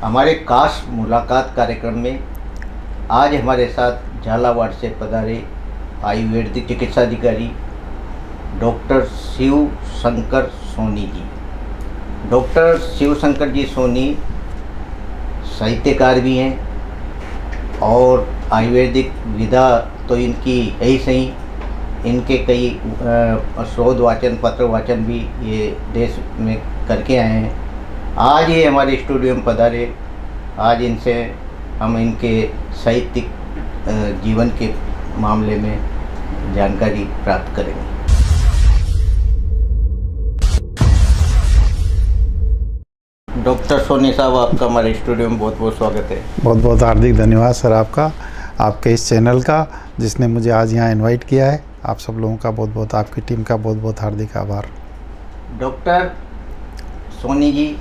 हमारे खास मुलाकात कार्यक्रम में आज हमारे साथ झालावाड़ से पधारे आयुर्वेदिक चिकित्सा अधिकारी डॉक्टर शिव शंकर सोनी जी। डॉक्टर शिव शंकर जी सोनी साहित्यकार भी हैं और आयुर्वेदिक विधा तो इनकी है ही सही, इनके कई शोध वाचन पत्र वाचन भी ये देश में करके आए हैं। आज ये हमारे स्टूडियो में पधारे। आज इनसे हम इनके साहित्यिक जीवन के मामले में जानकारी प्राप्त करेंगे। डॉक्टर सोनी साहब, आपका हमारे स्टूडियो में बहुत बहुत स्वागत है। बहुत बहुत हार्दिक धन्यवाद सर आपका, आपके इस चैनल का जिसने मुझे आज यहाँ इनवाइट किया है। आप सब लोगों का बहुत बहुत, आपकी टीम का बहुत बहुत हार्दिक आभार। डॉक्टर सोनी जी,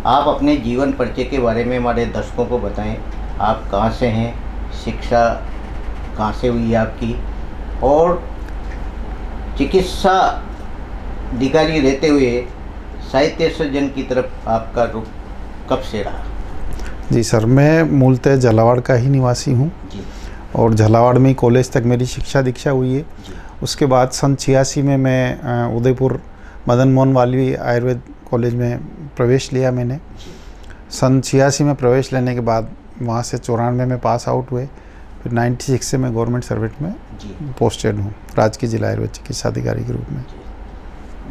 आप अपने जीवन परिचय के बारे में हमारे दर्शकों को बताएं। आप कहाँ से हैं, शिक्षा कहाँ से हुई आपकी, और चिकित्सा अधिकारी रहते हुए साहित्य सृजन की तरफ आपका रुख कब से रहा? जी सर, मैं मूलतः झालावाड़ का ही निवासी हूँ और झालावाड़ में ही कॉलेज तक मेरी शिक्षा दीक्षा हुई है। उसके बाद सन 86 में मैं उदयपुर मदन मोहन मालवीय आयुर्वेद कॉलेज में प्रवेश लिया मैंने। सन 86 में प्रवेश लेने के बाद वहाँ से 94 में पास आउट हुए। फिर 96 से मैं गवर्नमेंट सर्वेंट में पोस्टेड हूँ, राजकीय जिला आयुर्वेद चिकित्सा अधिकारी के रूप में।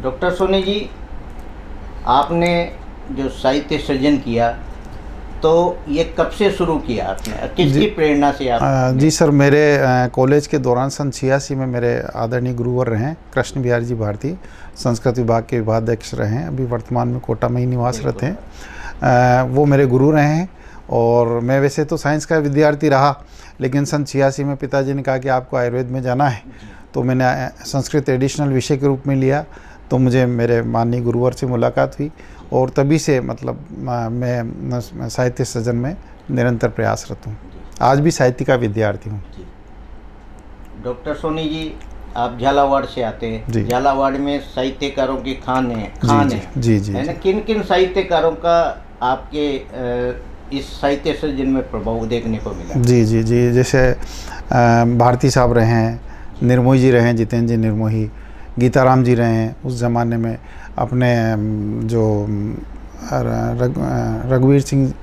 डॉक्टर सोनी जी, आपने जो साहित्य सृजन किया तो ये कब से शुरू किया आपने, किसकी प्रेरणा से आप? जी सर, मेरे कॉलेज के दौरान सन 86 में मेरे आदरणीय गुरुवर रहे हैं कृष्ण बिहारी जी भारती, संस्कृत विभाग के विभागाध्यक्ष रहे हैं। अभी वर्तमान में कोटा में ही निवासरत हैं। वो मेरे गुरु रहे हैं और मैं वैसे तो साइंस का विद्यार्थी रहा, लेकिन सन 86 में पिताजी ने कहा कि आपको आयुर्वेद में जाना है, तो मैंने संस्कृत एडिशनल विषय के रूप में लिया। तो मुझे मेरे माननीय गुरुवर से मुलाकात हुई और तभी से मतलब मैं साहित्य सृजन में निरंतर प्रयासरत हूँ। आज भी साहित्य का विद्यार्थी हूँ। डॉक्टर सोनी जी, आप झालावाड़ से आते हैं। झालावाड़ में साहित्यकारों की खान है जी जी, है ना। किन किन साहित्यकारों का आपके इस साहित्य सृजन में प्रभाव देखने को मिला? जी जी जी, जैसे भारती साहब रहे हैं, निर्मोही जी रहे हैं, जितेंद्र जी निर्मोही, गीताराम जी रहे हैं उस ज़माने में, अपने जो रघुवीर सिंह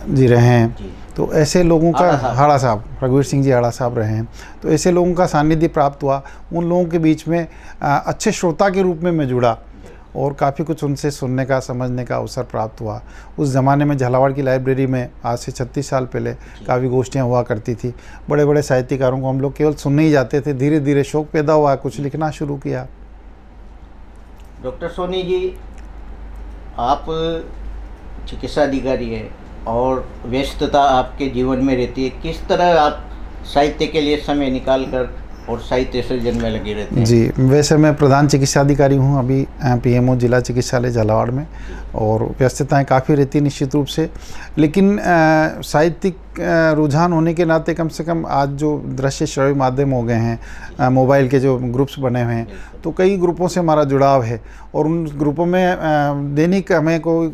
जी रहे हैं। तो ऐसे लोगों का, हाड़ा साहब, रघुवीर सिंह जी हाड़ा साहब रहे हैं। तो ऐसे लोगों का सानिध्य प्राप्त हुआ। उन लोगों के बीच में अच्छे श्रोता के रूप में मैं जुड़ा और काफ़ी कुछ उनसे सुनने का, समझने का अवसर प्राप्त हुआ। उस ज़माने में झालावाड़ की लाइब्रेरी में आज से 36 साल पहले काफ़ी गोष्ठियाँ हुआ करती थी। बड़े बड़े साहित्यकारों को हम लोग केवल सुनने ही जाते थे। धीरे धीरे शौक़ पैदा हुआ, कुछ लिखना शुरू किया। डॉक्टर सोनी जी, आप चिकित्सा अधिकारी हैं और व्यस्तता आपके जीवन में रहती है। किस तरह आप साहित्य के लिए समय निकाल कर और साहित्य सृजन में लगे रहते हैं? जी, वैसे मैं प्रधान चिकित्सा अधिकारी हूँ अभी पीएमओ जिला चिकित्सालय झालावाड़ में, और व्यस्तताएं काफ़ी रहती है निश्चित रूप से। लेकिन साहित्यिक रुझान होने के नाते कम से कम आज जो दृश्य श्रव्य माध्यम हो गए हैं, मोबाइल के जो ग्रुप्स बने हुए हैं, तो कई ग्रुपों से हमारा जुड़ाव है और उन ग्रुपों में दैनिक हमें कोई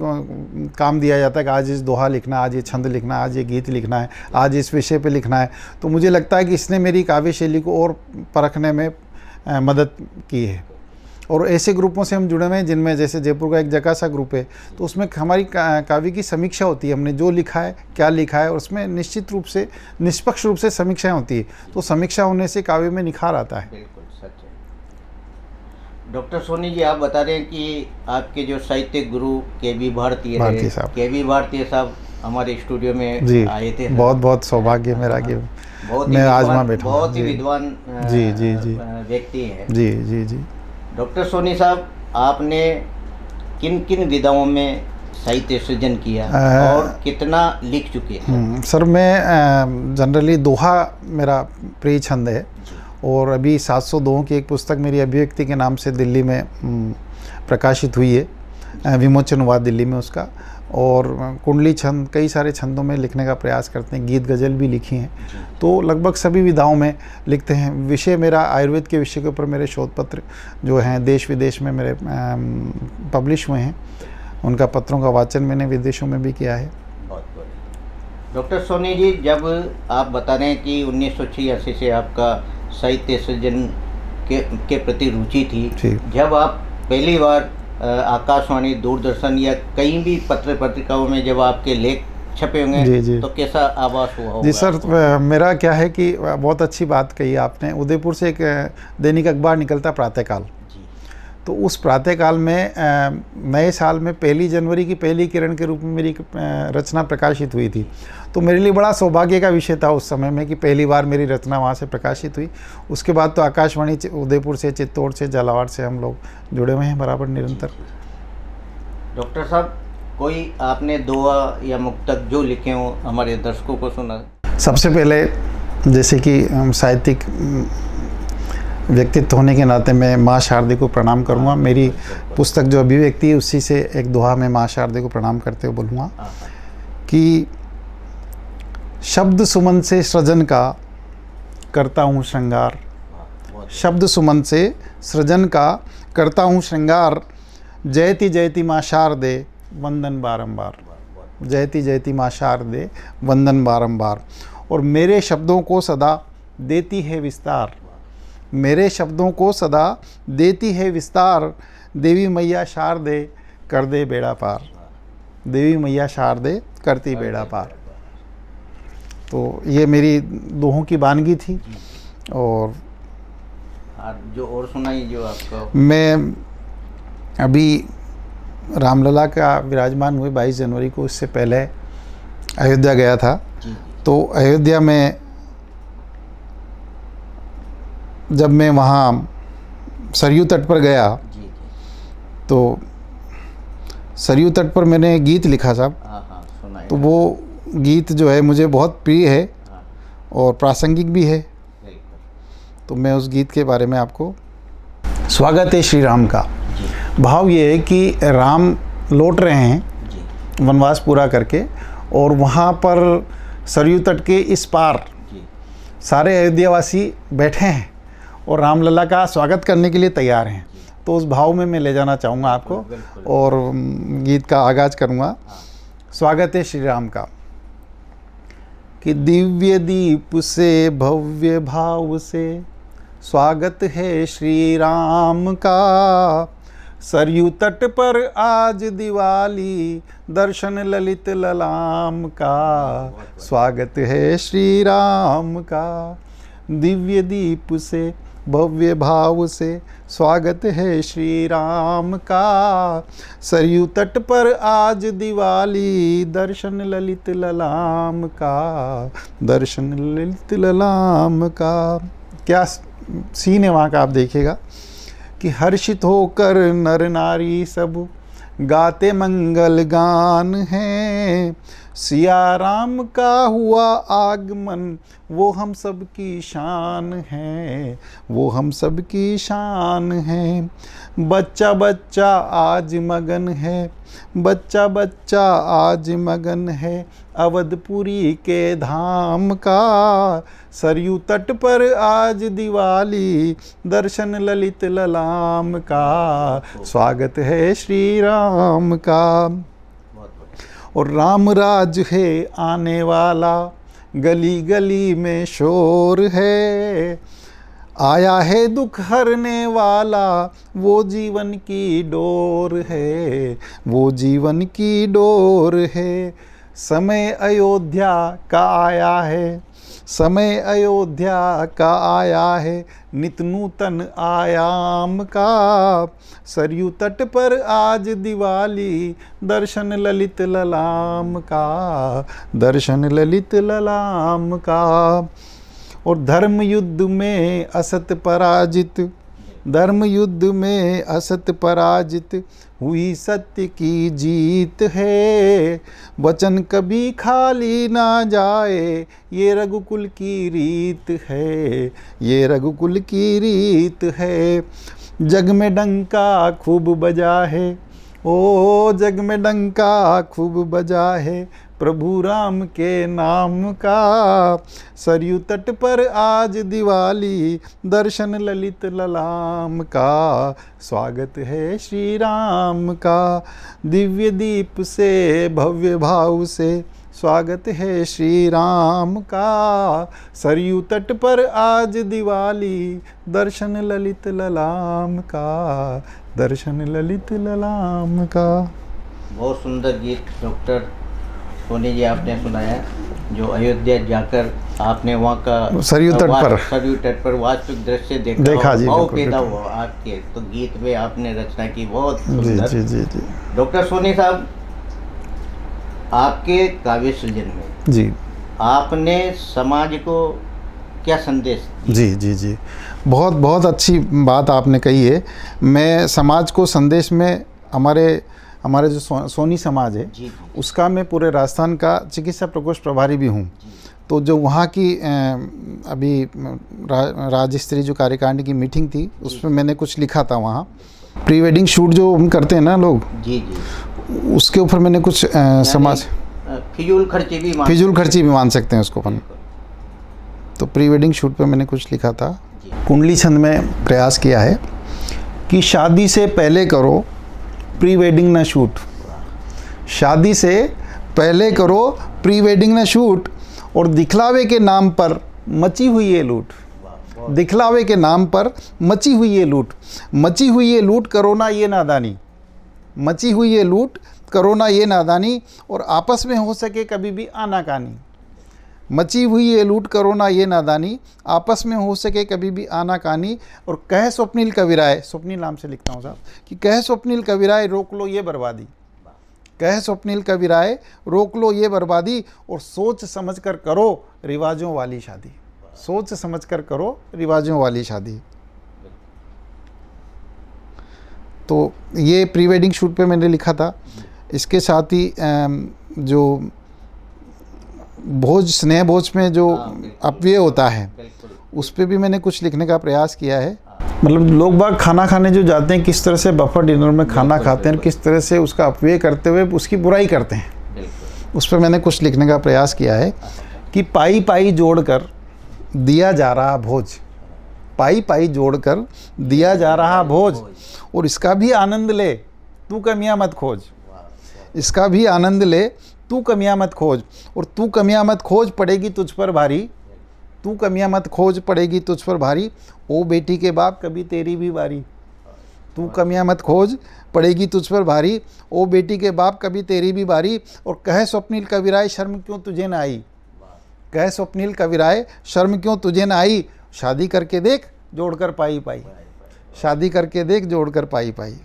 काम दिया जाता है कि आज इस दोहा लिखना, आज ये छंद लिखना, आज ये गीत लिखना है, आज इस विषय पे लिखना है। तो मुझे लगता है कि इसने मेरी काव्य शैली को और परखने में मदद की है। और ऐसे ग्रुपों से हम जुड़े हुए हैं जिनमें जैसे जयपुर का एक जकासा ग्रुप है, तो उसमें हमारी काव्य की समीक्षा होती है। हमने जो लिखा है, क्या लिखा है, और उसमें निश्चित रूप से निष्पक्ष रूप से समीक्षाएं होती है। तो समीक्षा होने से काव्य में निखार आता है। बिल्कुल सच है। डॉक्टर सोनी जी, आप बता रहे हैं कि आपके जो साहित्य गुरु के.वी. भारती साहब, के.वी. भारती साहब हमारे स्टूडियो में आए थे। बहुत बहुत सौभाग्य मेरा कि मैं आज वहाँ बैठा हूँ। बहुत ही विद्वान जी जी जी व्यक्ति हैं। जी जी जी। डॉक्टर सोनी साहब, आपने किन किन विधाओं में साहित्य सृजन किया और कितना लिख चुके हैं? सर, मैं जनरली दोहा मेरा प्रिय छंद है और अभी 700 दोहों की एक पुस्तक मेरी अभिव्यक्ति के नाम से दिल्ली में प्रकाशित हुई है, विमोचन हुआ दिल्ली में उसका। और कुंडली छंद, कई सारे छंदों में लिखने का प्रयास करते हैं, गीत गज़ल भी लिखी हैं। तो लगभग सभी विधाओं में लिखते हैं। विषय मेरा आयुर्वेद के विषय के ऊपर मेरे शोध पत्र जो हैं देश विदेश में मेरे पब्लिश हुए हैं। उनका पत्रों का वाचन मैंने विदेशों में भी किया है। बहुत बढ़िया। डॉक्टर सोनी जी, जब आप बता रहे हैं कि 1986 से आपका साहित्य सृजन के प्रति रुचि थी, जी। जब आप पहली बार आकाशवाणी, दूरदर्शन या कहीं भी पत्र पत्रिकाओं में जब आपके लेख छपे होंगे, जी, जी। तो कैसा आभास हुआ होगा जी सर, आपको? मेरा क्या है कि बहुत अच्छी बात कही आपने। उदयपुर से एक दैनिक अखबार निकलता प्रातःकाल, जी। तो उस प्रातःकाल में नए साल में 1 जनवरी की पहली किरण के रूप में मेरी रचना प्रकाशित हुई थी। तो मेरे लिए बड़ा सौभाग्य का विषय था उस समय में कि पहली बार मेरी रचना वहाँ से प्रकाशित हुई। उसके बाद तो आकाशवाणी उदयपुर से, चित्तौड़ से, झालावाड़ से हम लोग जुड़े हुए हैं बराबर निरंतर। डॉक्टर साहब, कोई आपने दुआ या मुक्तक जो लिखे हों हमारे दर्शकों को सुना? सबसे पहले जैसे कि साहित्यिक व्यक्तित्व होने के नाते मैं माँ शारदे को प्रणाम करूँगा। मेरी पुस्तक जो अभिव्यक्ति है उसी से एक दोहा में माँ शारदे को प्रणाम करते हुए बोलूँगा कि शब्द सुमन से सृजन का करता हूँ श्रृंगार, शब्द सुमन से सृजन का करता हूँ श्रृंगार, जयति जयति माँ शारदे वंदन बारंबार, जयति जयति माँ शारदे वंदन बारंबार। और मेरे शब्दों को सदा देती है विस्तार, मेरे शब्दों को सदा देती है विस्तार, देवी मैया शारदे कर दे बेड़ा पार, देवी मैया शारदे करती बेड़ा पार। तो ये मेरी दोहों की वानगी थी। और जो और सुनाइए जो आपको। मैं अभी रामलला का विराजमान हुए 22 जनवरी को, इससे पहले अयोध्या गया था। तो अयोध्या में जब मैं वहाँ सरयू तट पर गया, तो सरयू तट पर मैंने गीत लिखा साहब। तो वो गीत जो है मुझे बहुत प्रिय है और प्रासंगिक भी है। तो मैं उस गीत के बारे में आपको, स्वागत है श्री राम का। भाव ये है कि राम लौट रहे हैं वनवास पूरा करके, और वहाँ पर सरयू तट के इस पार सारे अयोध्यावासी बैठे हैं और रामलला का स्वागत करने के लिए तैयार हैं। तो उस भाव में मैं ले जाना चाहूँगा आपको और गीत का आगाज़ करूँगा। स्वागत है श्री राम का कि दिव्य दीप से भव्य भाव से स्वागत है श्री राम का, सरयू तट पर आज दिवाली दर्शन ललित ललाम का, स्वागत है श्री राम का। दिव्य दीप से भव्य भाव से स्वागत है श्री राम का, सरयू तट पर आज दिवाली दर्शन ललित ललाम का, दर्शन ललित ललाम का। क्या सीन है वहाँ का, आप देखिएगा कि हर्षित होकर नर नारी सब गाते मंगल गान हैं, सिया राम का हुआ आगमन वो हम सब की शान है, वो हम सब की शान है। बच्चा बच्चा आज मगन है, बच्चा बच्चा आज मगन है, अवधपुरी के धाम का, सरयू तट पर आज दिवाली दर्शन ललित ललाम का, स्वागत है श्री राम का। और राम राज है आने वाला, गली गली में शोर है, आया है दुख हरने वाला वो जीवन की डोर है, वो जीवन की डोर है। समय अयोध्या का आया है, समय अयोध्या का आया है, नित नूतन आयाम का, सरयू तट पर आज दिवाली दर्शन ललित ललाम का, दर्शन ललित ललाम का। और धर्म युद्ध में असत पराजित, धर्म युद्ध में असत पराजित हुई सत्य की जीत है, वचन कभी खाली ना जाए ये रघुकुल की रीत है, ये रघुकुल की रीत है। जग में डंका खूब बजा है, ओ जग में डंका खूब बजा है, प्रभु राम के नाम का। सरयू तट पर आज दिवाली, दर्शन ललित ललाम का। स्वागत है श्री राम का, दिव्य दीप से भव्य भाव से। स्वागत है श्री राम का, सरयू तट पर आज दिवाली, दर्शन ललित ललाम का, दर्शन ललित ललाम का। बहुत सुंदर गीत डॉक्टर सोनी जी आपने सुनाया, जो अयोध्या जाकर आपने वहाँ का सरयू तट पर वास्तविक दृश्य देखा जी, भाव पैदा हुआ आपके, तो गीत में आपने रचना की, बहुत सुंदर। जी जी जी। डॉक्टर सोनी साहब, आपके काव्य सृजन में जी आपने समाज को क्या संदेश दिया? जी जी जी, बहुत बहुत अच्छी बात आपने कही है। मैं समाज को संदेश में हमारे जो सोनी समाज है जी, उसका मैं पूरे राजस्थान का चिकित्सा प्रकोष्ठ प्रभारी भी हूँ। तो जो वहाँ की अभी राज्य स्तरीय जो कार्यकारिणी की मीटिंग थी, उसमें मैंने कुछ लिखा था। वहाँ प्री वेडिंग शूट जो हम करते हैं ना लोग, जी जी, उसके ऊपर मैंने कुछ समाज फिजूल खर्ची भी मान सकते हैं उसको अपन। तो प्री वेडिंग शूट पे मैंने कुछ लिखा था। कुंडली छंद में प्रयास किया है कि शादी से पहले करो प्री वेडिंग ना शूट, शादी से पहले करो प्री वेडिंग ना शूट, और दिखलावे के नाम पर मची हुई ये लूट, दिखलावे के नाम पर मची हुई ये लूट, मची हुई ये लूट करो ना ये नादानी, मची हुई ये लूट करो ना ये नादानी, और आपस में हो सके कभी भी आनाकानी। मची हुई ये लूट करो ना ये नादानी, आपस में हो सके कभी भी आनाकानी। और कह स्वप्निल कविराय, स्वप्निल नाम से लिखता हूँ साहब, कि कह स्वप्निल कविराय रोक लो ये बर्बादी, कह स्वप्निल कविराय रोक लो ये बर्बादी, और सोच समझ कर करो रिवाजों वाली शादी, सोच समझ कर करो रिवाजों वाली शादी। तो ये प्री वेडिंग शूट पे मैंने लिखा था। इसके साथ ही जो भोज, स्नेह भोज में जो अपव्यय होता है, उस पे भी मैंने कुछ लिखने का प्रयास किया है। मतलब लोग बाग खाना खाने जो जाते हैं, किस तरह से बफर डिनर में खाना खाते हैं, किस तरह से उसका अपव्यय करते हुए उसकी बुराई करते हैं, उस पर मैंने कुछ लिखने का प्रयास किया है कि पाई पाई जोड़कर दिया जा रहा भोज, पाई पाई जोड़कर दिया जा रहा भोज, और इसका भी आनंद ले तू कमियां मत खोज, इसका भी आनंद ले तू कमियां मत खोज, और तू कमियां मत खोज पड़ेगी तुझ पर भारी, तू कमियां मत खोज पड़ेगी तुझ पर भारी, ओ बेटी के बाप कभी तेरी भी बारी, तू कमियां मत खोज पड़ेगी तुझ पर भारी, ओ बेटी के बाप कभी तेरी भी बारी। और कह स्वप्निल कविराय शर्म क्यों तुझे न आई, कह स्वप्निल कविराय शर्म क्यों तुझे न आई, शादी करके देख जोड़कर पाई पाई, शादी करके देख जोड़कर पाई पाई।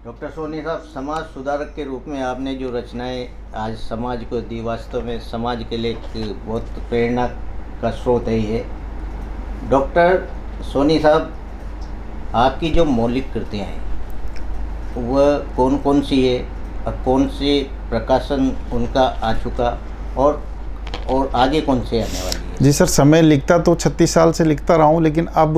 डॉक्टर सोनी साहब, समाज सुधारक के रूप में आपने जो रचनाएं आज समाज को दी, वास्तव में समाज के लिए एक बहुत प्रेरणा का स्रोत है ये। डॉक्टर सोनी साहब, आपकी जो मौलिक कृतियाँ हैं वह कौन कौन सी है, और कौन से प्रकाशन उनका आ चुका, और आगे कौन से आने वाली है? जी सर, समय लिखता तो 36 साल से लिखता रहा हूँ, लेकिन अब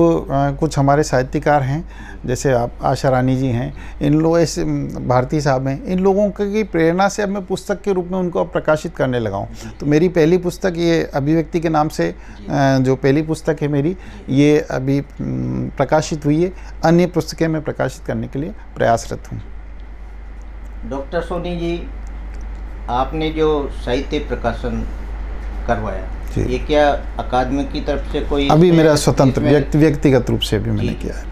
कुछ हमारे साहित्यकार हैं, जैसे आप आशा रानी जी हैं, इन लोग ऐसे भारती साहब हैं, इन लोगों की प्रेरणा से अब मैं पुस्तक के रूप में उनको अब प्रकाशित करने लगा हूँ। तो मेरी पहली पुस्तक ये अभिव्यक्ति के नाम से जो पहली पुस्तक है मेरी, ये अभी प्रकाशित हुई है। अन्य पुस्तकें मैं प्रकाशित करने के लिए प्रयासरत हूँ। डॉक्टर सोनी जी, आपने जो साहित्य प्रकाशन करवाया, ये क्या अकादमी की तरफ से कोई? अभी मेरा स्वतंत्र व्यक्तिगत रूप से भी मैंने किया है।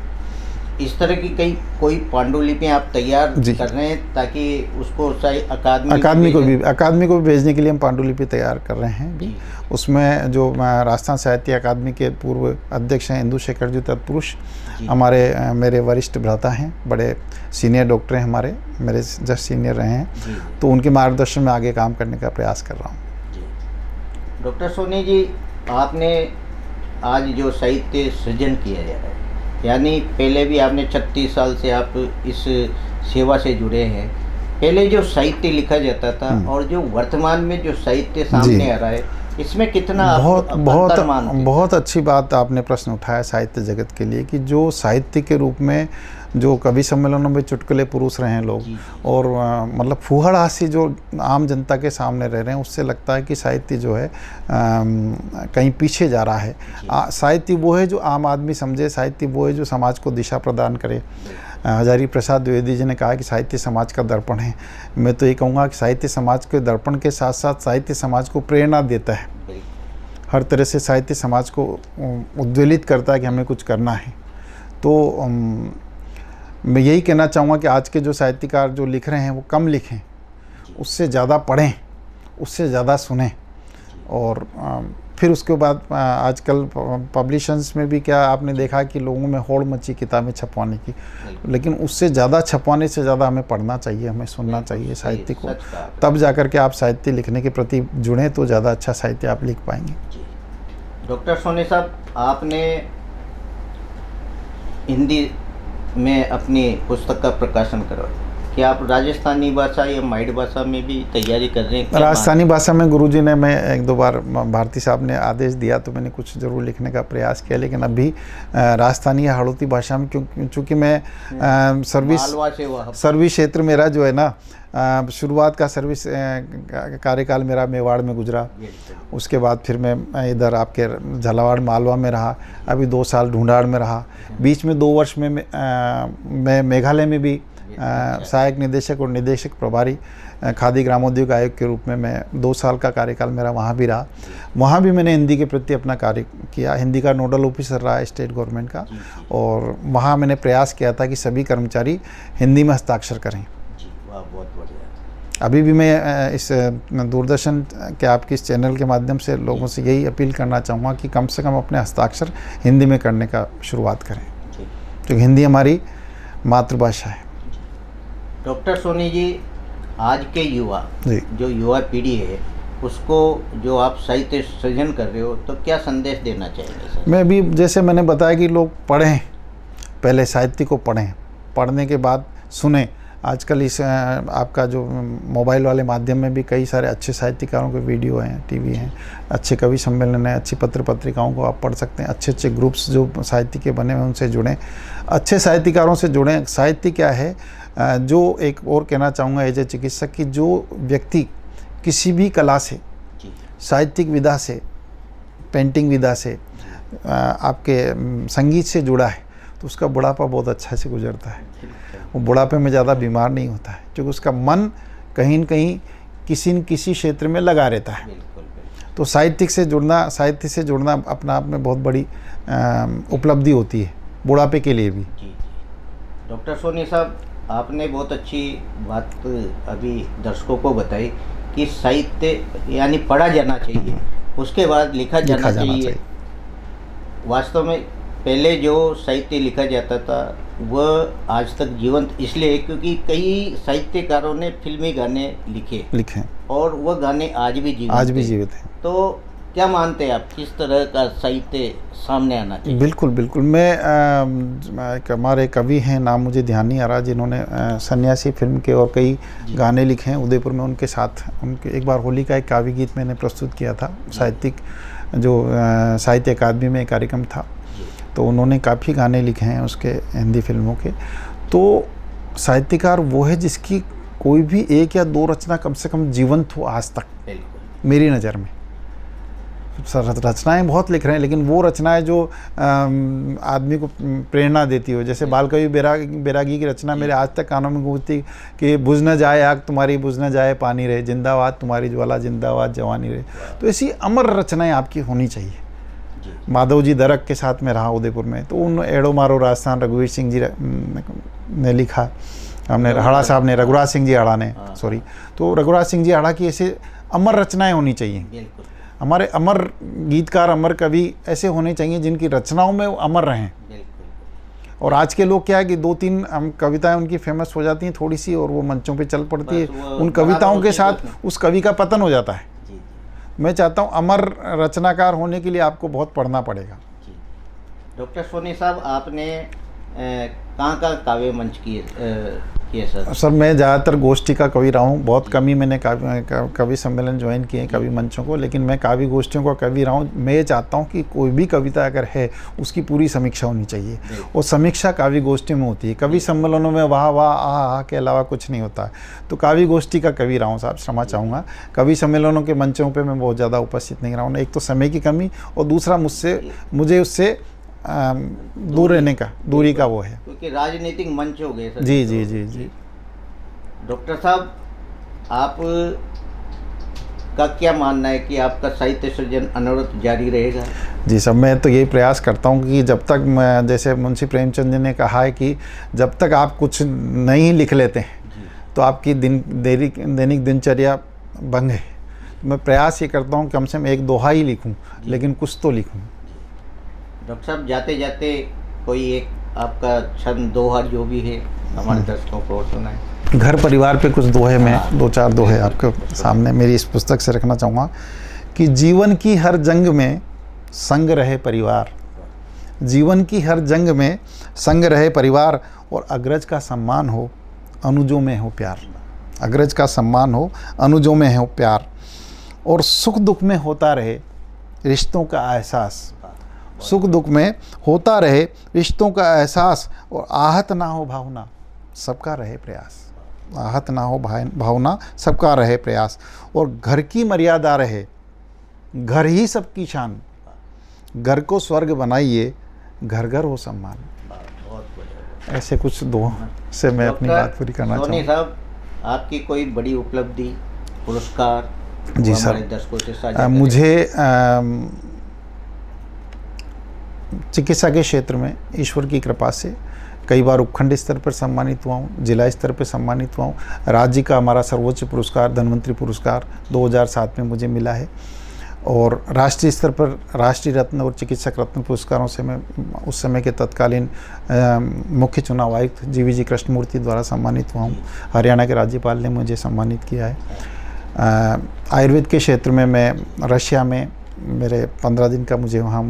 इस तरह की कोई पांडुलिपियाँ आप तैयार कर रहे हैं ताकि उसको अकादमी को भी भेजने के लिए हम पांडुलिपि तैयार कर रहे हैं भी। उसमें जो राजस्थान साहित्य अकादमी के पूर्व अध्यक्ष हैं इंदु शेखर जी तत्पुरुष, मेरे वरिष्ठ भ्राता हैं, बड़े सीनियर डॉक्टर हैं हमारे, मेरे जस्ट सीनियर रहे हैं, तो उनके मार्गदर्शन में आगे काम करने का प्रयास कर रहा हूँ। डॉक्टर सोनी जी, आपने आज जो साहित्य सृजन किया जा रहा है, यानी पहले भी आपने 36 साल से आप इस सेवा से जुड़े हैं, पहले जो साहित्य लिखा जाता था और जो वर्तमान में जो साहित्य सामने आ रहा है, इसमें कितना आप बहुत बहुत अंतर मानते हैं? बहुत अच्छी बात आपने प्रश्न उठाया साहित्य जगत के लिए कि जो साहित्य के रूप में जो कवि सम्मेलनों में चुटकुले पुरुष रहे हैं लोग, जी, जी। और मतलब फूहड़ हास्य जो आम जनता के सामने रह रहे हैं, उससे लगता है कि साहित्य जो है कहीं पीछे जा रहा है। साहित्य वो है जो आम आदमी समझे, साहित्य वो है जो समाज को दिशा प्रदान करे। हजारी प्रसाद द्विवेदी जी ने कहा कि साहित्य समाज का दर्पण है। मैं तो ये कहूँगा कि साहित्य समाज के दर्पण के साथ साथ साहित्य समाज को प्रेरणा देता है। हर तरह से साहित्य समाज को उद्वेलित करता है कि हमें कुछ करना है। तो मैं यही कहना चाहूँगा कि आज के जो साहित्यकार जो लिख रहे हैं वो कम लिखें, उससे ज़्यादा पढ़ें, उससे ज़्यादा सुनें, और फिर उसके बाद आजकल पब्लिशर्स में भी क्या आपने देखा कि लोगों में होड़ मची किताबें छपवाने की, लेकिन उससे ज़्यादा छपवाने से ज़्यादा हमें पढ़ना चाहिए, हमें सुनना चाहिए साहित्य को। तब जाकर के आप साहित्य लिखने के प्रति जुड़ें तो ज़्यादा अच्छा साहित्य आप लिख पाएंगे। डॉक्टर सोनी साहब, आपने हिंदी में अपनी पुस्तक का प्रकाशन करा, कि आप राजस्थानी भाषा या माइड भाषा में भी तैयारी कर रहे हैं? राजस्थानी भाषा में गुरुजी ने, मैं एक दो बार भारती साहब ने आदेश दिया तो मैंने कुछ ज़रूर लिखने का प्रयास किया, लेकिन अभी राजस्थानी या हड़ौती भाषा में, क्योंकि मैं सर्विस क्षेत्र मेरा जो है ना, शुरुआत का सर्विस कार्यकाल मेरा मेवाड़ में गुजरा, उसके बाद फिर मैं इधर आपके झालावाड़ मालवा में रहा, अभी 2 साल ढूंढाड़ में रहा, बीच में 2 वर्ष में मैं मेघालय में भी सहायक निदेशक और निदेशक प्रभारी खादी ग्रामोद्योग आयोग के रूप में मैं 2 साल का कार्यकाल मेरा वहाँ भी रहा। वहाँ भी मैंने हिंदी के प्रति अपना कार्य किया, हिंदी का नोडल ऑफिसर रहा स्टेट गवर्नमेंट का, और वहाँ मैंने प्रयास किया था कि सभी कर्मचारी हिंदी में हस्ताक्षर करें। बहुत बढ़िया। अभी भी मैं इस दूरदर्शन के आपके इस चैनल के माध्यम से लोगों से यही अपील करना चाहूँगा कि कम से कम अपने हस्ताक्षर हिंदी में करने का शुरुआत करें, क्योंकि हिंदी हमारी मातृभाषा है। डॉक्टर सोनी जी, आज के युवा, जो युवा पीढ़ी है, उसको जो आप साहित्य सृजन कर रहे हो, तो क्या संदेश देना चाहेंगे सर? मैं भी, जैसे मैंने बताया कि लोग पढ़ें, पहले साहित्य को पढ़ें, पढ़ने के बाद सुने। आजकल इस आपका जो मोबाइल वाले माध्यम में भी कई सारे अच्छे साहित्यकारों के वीडियो हैं, टीवी हैं, अच्छे कवि सम्मेलन हैं, अच्छी पत्र पत्रिकाओं को आप पढ़ सकते हैं। अच्छे अच्छे ग्रुप्स जो साहित्य के बने हुए उनसे जुड़ें, अच्छे साहित्यकारों से जुड़ें। साहित्य क्या है, जो एक और कहना चाहूँगा एज ए चिकित्सक, कि जो व्यक्ति किसी भी कला से, साहित्यिक विधा से, पेंटिंग विधा से, आपके संगीत से जुड़ा है, तो उसका बुढ़ापा बहुत अच्छा से गुजरता है। वो बुढ़ापे में ज़्यादा बीमार नहीं होता है, क्योंकि उसका मन कहीं न कहीं किसी न किसी क्षेत्र में लगा रहता है। तो साहित्य से जुड़ना अपना आप में बहुत बड़ी उपलब्धि होती है, बुढ़ापे के लिए भी। डॉक्टर सोनी साहब, आपने बहुत अच्छी बात अभी दर्शकों को बताई कि साहित्य यानी पढ़ा जाना चाहिए, उसके बाद लिखा जाना चाहिए। वास्तव में पहले जो साहित्य लिखा जाता था वह आज तक जीवंत इसलिए, क्योंकि कई साहित्यकारों ने फिल्मी गाने लिखे और वह गाने आज भी जीवित हैं। तो क्या मानते हैं आप, किस तरह का साहित्य सामने आना चाहिए? बिल्कुल बिल्कुल। मैं हमारे कवि हैं, नाम मुझे ध्यान नहीं आ रहा, जिन्होंने सन्यासी फिल्म के और कई गाने लिखे हैं। उदयपुर में उनके साथ एक बार होली का एक काव्य गीत मैंने प्रस्तुत किया था, साहित्य अकादमी में एक कार्यक्रम था, तो उन्होंने काफ़ी गाने लिखे हैं उसके, हिंदी फिल्मों के। तो साहित्यकार वो है जिसकी कोई भी 1 या 2 रचना कम से कम जीवंत हो आज तक, मेरी नज़र में। रचनाएं बहुत लिख रहे हैं, लेकिन वो रचनाएं जो आदमी को प्रेरणा देती हो, जैसे बाल कवि बैरागी की रचना मेरे आज तक कानों में गूंजती कि बुझ न जाए आग तुम्हारी, बुझ न जाए पानी रहे, जिंदाबाद तुम्हारी ज्वाला, जिंदाबाद जवानी रहे। तो ऐसी अमर रचनाएं आपकी होनी चाहिए। माधव जी दरक के साथ में रहा उदयपुर में, तो उन एड़ो मारो राजस्थान रघुवीर सिंह जी ने लिखा, हमने हड़ा साहब ने, रघुराज सिंह जी हड़ा ने, सॉरी, तो रघुराज सिंह जी हड़ा की ऐसे अमर रचनाएं होनी चाहिए। हमारे अमर गीतकार, अमर कवि ऐसे होने चाहिए जिनकी रचनाओं में वो अमर रहें। और आज के लोग क्या है कि 2-3 कविताएं उनकी फेमस हो जाती हैं थोड़ी सी, और वो मंचों पे चल पड़ती है, उन कविताओं के साथ उस कवि का पतन हो जाता है। मैं चाहता हूँ अमर रचनाकार होने के लिए आपको बहुत पढ़ना पड़ेगा। डॉक्टर सोनी साहब, आपने कहाँ काव्य मंच किए? किए सर? सर मैं ज़्यादातर गोष्ठी का कवि रहा हूँ, बहुत कम ही मैंने कवि सम्मेलन ज्वाइन किए हैं, कवि मंचों को, लेकिन मैं काव्य गोष्ठियों का कवि रहा हूँ। मैं ये चाहता हूँ कि कोई भी कविता अगर है उसकी पूरी समीक्षा होनी चाहिए, और समीक्षा काव्य गोष्ठी में होती है। कवि सम्मेलनों में वाह वाह आह के अलावा कुछ नहीं होता है। तो काव्य गोष्ठी का कवि रहा हूँ साहब, क्षमा चाहूँगा। कवि सम्मेलनों के मंचों पर मैं बहुत ज़्यादा उपस्थित नहीं रहा हूँ। एक तो समय की कमी, और दूसरा मुझे उससे दूर रहने का, दूरी का वो है, क्योंकि राजनीतिक मंच हो गए सर। जी जी जी जी। डॉक्टर साहब, आप का क्या मानना है कि आपका साहित्य सृजन अनवरत जारी रहेगा? जी सब, मैं तो यही प्रयास करता हूँ कि जब तक मैं, जैसे मुंशी प्रेमचंद जी ने कहा है कि जब तक आप कुछ नहीं लिख लेते हैं तो आपकी दैनिक दिनचर्या भंग है। मैं प्रयास ये करता हूँ कम से कम एक दोहा ही लिखूँ, लेकिन कुछ तो लिखूँ। डॉक्टर साहब, जाते जाते कोई एक आपका छंद दोहा जो भी है हमारे दर्शकों को सुनाएं। घर परिवार पे कुछ दोहे, मैं दो चार दोहे आपके सामने मेरी इस पुस्तक से रखना चाहूँगा कि जीवन की हर जंग में संग रहे परिवार, जीवन की हर जंग में संग रहे परिवार, और अग्रज का सम्मान हो अनुजों में हो प्यार, अग्रज का सम्मान हो अनुजों में हो प्यार, और सुख दुख में होता रहे रिश्तों का एहसास, सुख दुख में होता रहे रिश्तों का एहसास, और आहत ना हो भावना सबका रहे प्रयास, आहत ना हो भावना सबका रहे प्रयास, और घर की मर्यादा रहे घर ही सबकी शान, घर को स्वर्ग बनाइए घर घर हो सम्मान। ऐसे कुछ दो से मैं अपनी बात पूरी करना सोनी चाहूँगा। साहब, आपकी कोई बड़ी उपलब्धि, पुरस्कार जी वो सर, हमारे दर्शकों से साझा करें। मुझे चिकित्सा के क्षेत्र में ईश्वर की कृपा से कई बार उपखंड स्तर पर सम्मानित हुआ हूँ, जिला स्तर पर सम्मानित हुआ हूँ। राज्य का हमारा सर्वोच्च पुरस्कार धन्वंतरी पुरस्कार 2007 में मुझे मिला है, और राष्ट्रीय स्तर पर राष्ट्रीय रत्न और चिकित्सक रत्न पुरस्कारों से मैं उस समय के तत्कालीन मुख्य चुनाव आयुक्त GVG कृष्णमूर्ति द्वारा सम्मानित हुआ हूँ। हरियाणा के राज्यपाल ने मुझे सम्मानित किया है। आयुर्वेद के क्षेत्र में मैं रशिया में मेरे 15 दिन का मुझे वहाँ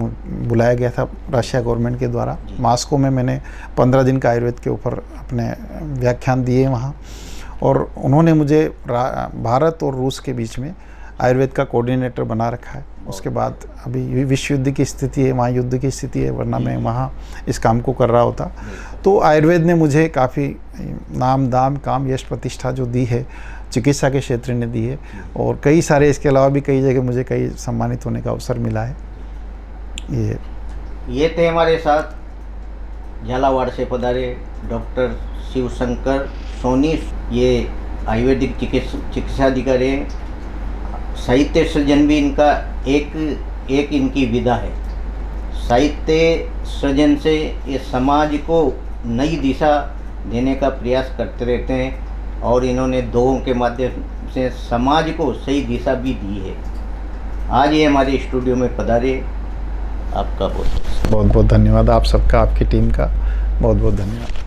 बुलाया गया था रशिया गवर्नमेंट के द्वारा। मॉस्को में मैंने 15 दिन का आयुर्वेद के ऊपर अपने व्याख्यान दिए वहाँ, और उन्होंने मुझे भारत और रूस के बीच में आयुर्वेद का कोऑर्डिनेटर बना रखा है। उसके बाद अभी विश्व युद्ध की स्थिति है, वहाँ युद्ध की स्थिति है, वरना मैं वहाँ इस काम को कर रहा होता। तो आयुर्वेद ने मुझे काफ़ी नाम दाम काम यश प्रतिष्ठा जो दी है चिकित्सा के क्षेत्र ने दी है, और कई सारे इसके अलावा भी कई जगह मुझे कई सम्मानित होने का अवसर मिला है। ये थे हमारे साथ झालावाड़ से पधारे डॉक्टर शिवशंकर सोनी। ये आयुर्वेदिक चिकित्सा अधिकारी हैं। साहित्य सृजन भी इनका एक इनकी विधा है। साहित्य सृजन से ये समाज को नई दिशा देने का प्रयास करते रहते हैं, और इन्होंने दोहों के माध्यम से समाज को सही दिशा भी दी है। आज ये हमारे स्टूडियो में पधारे, आपका बहुत बहुत बहुत धन्यवाद। आप सबका, आपकी टीम का बहुत बहुत धन्यवाद।